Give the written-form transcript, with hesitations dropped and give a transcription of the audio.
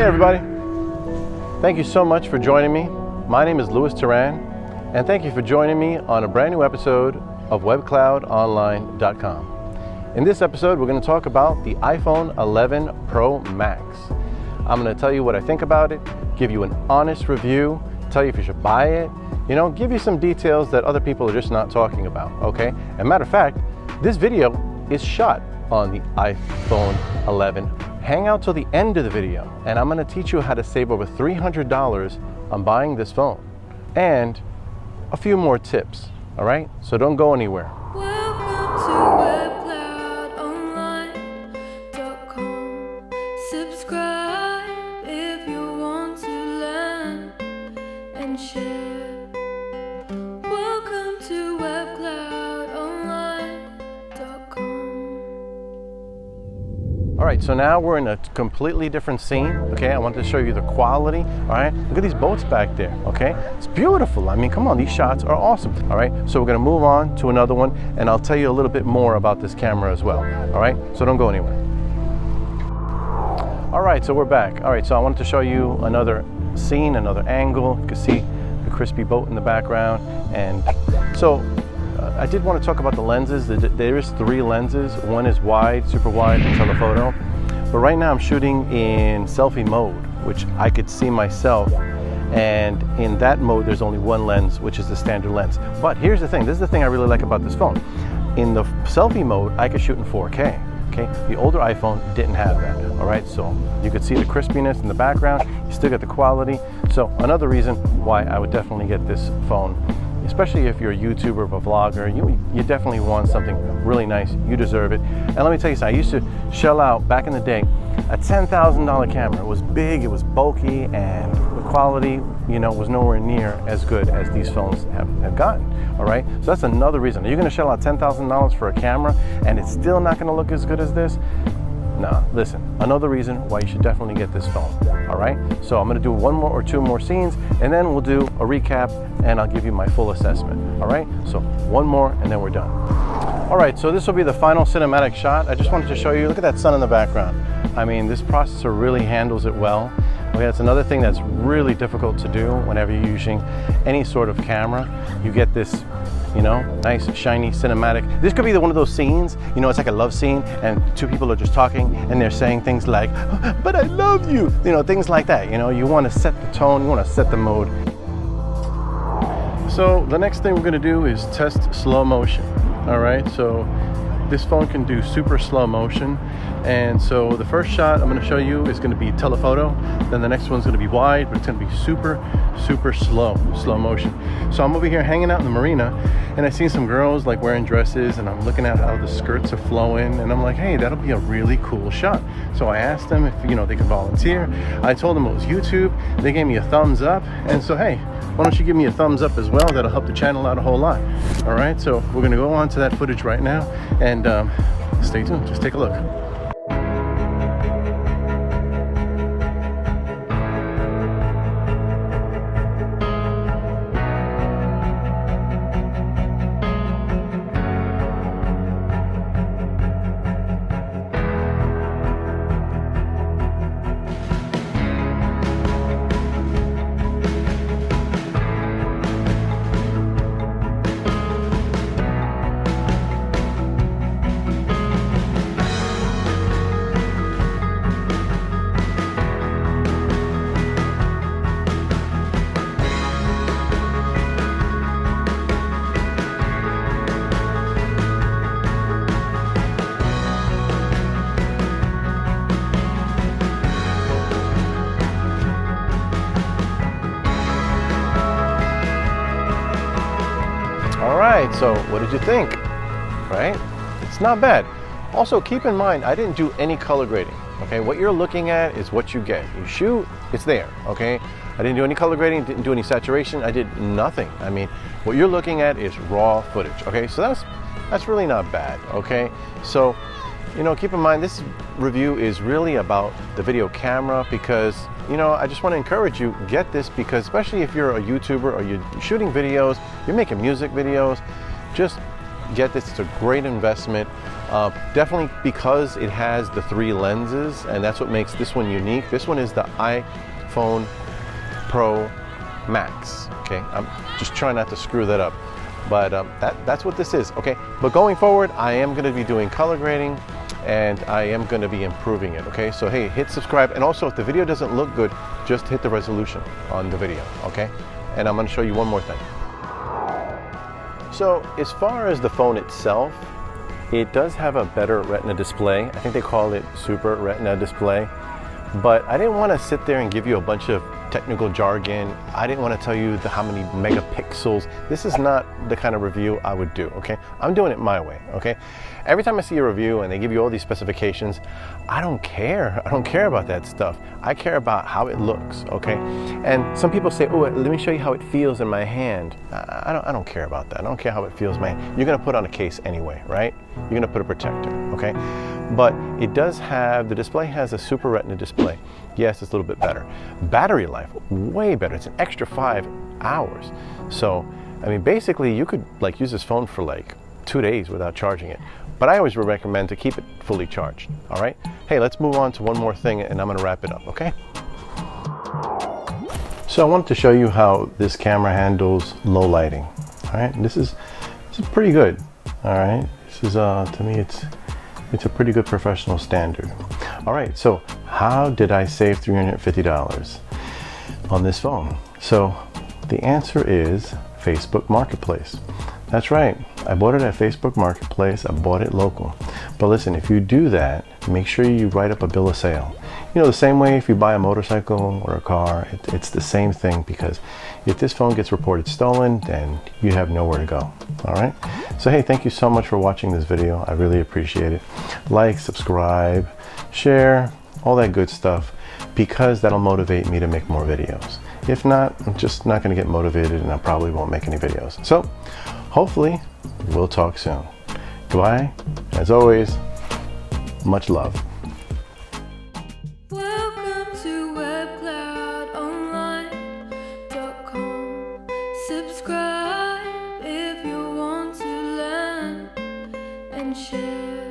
Hey everybody, thank you so much for joining me. My name is Teran, and thank you for joining me on a brand new episode of webcloudonline.com. In this episode, we're going to talk about the iPhone 11 Pro Max. I'm going to tell you what I think about it, give you an honest review, tell you if you should buy it, give you some details that other people are just not talking about, okay? And matter of fact, this video is shot on the iPhone 11. Hang out till the end of the video, and I'm going to teach you how to save over $300 on buying this phone, and a few more tips, all right? So don't go anywhere. Welcome to webcloudonline.com. Subscribe if you want to learn and share. Welcome to webcloudonline.com. All right, so now we're in a completely different scene, okay? I want to show you the quality, all right? Look at these boats back there, okay? It's beautiful. I mean, come on, these shots are awesome, all right? So we're gonna move on to another one, and I'll tell you a little bit more about this camera as well, all right? So don't go anywhere. All right, so we're back. All right, so I wanted to show you another scene, another angle. You can see the crispy boat in the background. And so I did want to talk about the lenses. There is 3 lenses. One is wide, super wide, and telephoto. But right now I'm shooting in selfie mode, which I could see myself. And in that mode, there's only one lens, which is the standard lens. But here's the thing. This is the thing I really like about this phone. In the selfie mode, I could shoot in 4K. Okay, the older iPhone didn't have that. All right, so you could see the crispiness in the background. You still get the quality. So another reason why I would definitely get this phone, especially if you're a YouTuber or a vlogger, you definitely want something really nice. You deserve it. And let me tell you something, I used to shell out back in the day a $10,000 camera. It was big, it was bulky, and the quality, was nowhere near as good as these phones have gotten. All right, so that's another reason. You're gonna shell out $10,000 for a camera and it's still not gonna look as good as this? Nah, listen, another reason why you should definitely get this phone, all right? So I'm gonna do 1 more or 2 more scenes, and then we'll do a recap, and I'll give you my full assessment, all right? So 1 more, and then we're done. All right, so this will be the final cinematic shot. I just wanted to show you, look at that sun in the background. I mean, this processor really handles it well. Okay, that's another thing that's really difficult to do whenever you're using any sort of camera. You get this, nice, shiny, cinematic. This could be one of those scenes, it's like a love scene and 2 people are just talking and they're saying things like, but I love you, things like that. You want to set the tone, you want to set the mode. So the next thing we're going to do is test slow motion. All right, so this phone can do super slow motion. And so the first shot I'm going to show you is going to be telephoto. Then the next one's going to be wide, but it's going to be super slow motion. So I'm over here hanging out in the marina, and I see some girls like wearing dresses, and I'm looking at how the skirts are flowing, and I'm like, hey, that'll be a really cool shot. So I asked them if they could volunteer. I told them it was YouTube. They gave me a thumbs up, and so hey, why don't you give me a thumbs up as well? That'll help the channel out a whole lot. All right, so we're going to go on to that footage right now, and stay tuned. Just take a look. All right, so what did you think? Right? It's not bad. Also, keep in mind, I didn't do any color grading, okay? What you're looking at is what you get. You shoot, it's there, okay? I didn't do any color grading, didn't do any saturation, I did nothing. I mean, what you're looking at is raw footage, okay? So that's really not bad, okay? So, keep in mind, this review is really about the video camera because, I just want to encourage you, get this because especially if you're a YouTuber or you're shooting videos, you're making music videos, just get this. It's a great investment. Definitely because it has the 3 lenses, and that's what makes this one unique. This one is the iPhone Pro Max. Okay, I'm just trying not to screw that up, but that's what this is. Okay, but going forward, I am going to be doing color grading, and I am going to be improving it. Okay, so hey, hit subscribe, and also if the video doesn't look good, just hit the resolution on the video. Okay, and I'm going to show you one more thing. So as far as the phone itself, it does have a better Retina display. I think they call it Super Retina display. But I didn't want to sit there and give you a bunch of technical jargon. I didn't want to tell you how many megapixels. This is not the kind of review I would do, okay? I'm doing it my way, okay? Every time I see a review and they give you all these specifications, I don't care. I don't care about that stuff. I care about how it looks, okay? And some people say, oh, let me show you how it feels in my hand. I don't care about that. I don't care how it feels in my hand. You're gonna put on a case anyway, right? You're gonna put a protector, okay? But it does have, the display has a Super Retina display. Yes, it's a little bit better. Battery life, way better. It's an extra 5 hours. So, I mean, basically you could like use this phone for like 2 days without charging it. But I always recommend to keep it fully charged, all right? Hey, let's move on to one more thing and I'm gonna wrap it up, okay? So I wanted to show you how this camera handles low lighting, all right? This is pretty good, all right? This is, to me, it's a pretty good professional standard. All right, so how did I save $350 on this phone? So the answer is Facebook Marketplace. That's right, I bought it at Facebook Marketplace, I bought it local. But listen, if you do that, make sure you write up a bill of sale. You know, the same way if you buy a motorcycle or a car, it's the same thing, because if this phone gets reported stolen, then you have nowhere to go, all right? So hey, thank you so much for watching this video. I really appreciate it. Like, subscribe, share, all that good stuff, because that'll motivate me to make more videos. If not, I'm just not gonna get motivated and I probably won't make any videos. So hopefully we'll talk soon. Goodbye. As always, much love. Welcome to webcloudonline.com. Subscribe if you want to learn and share.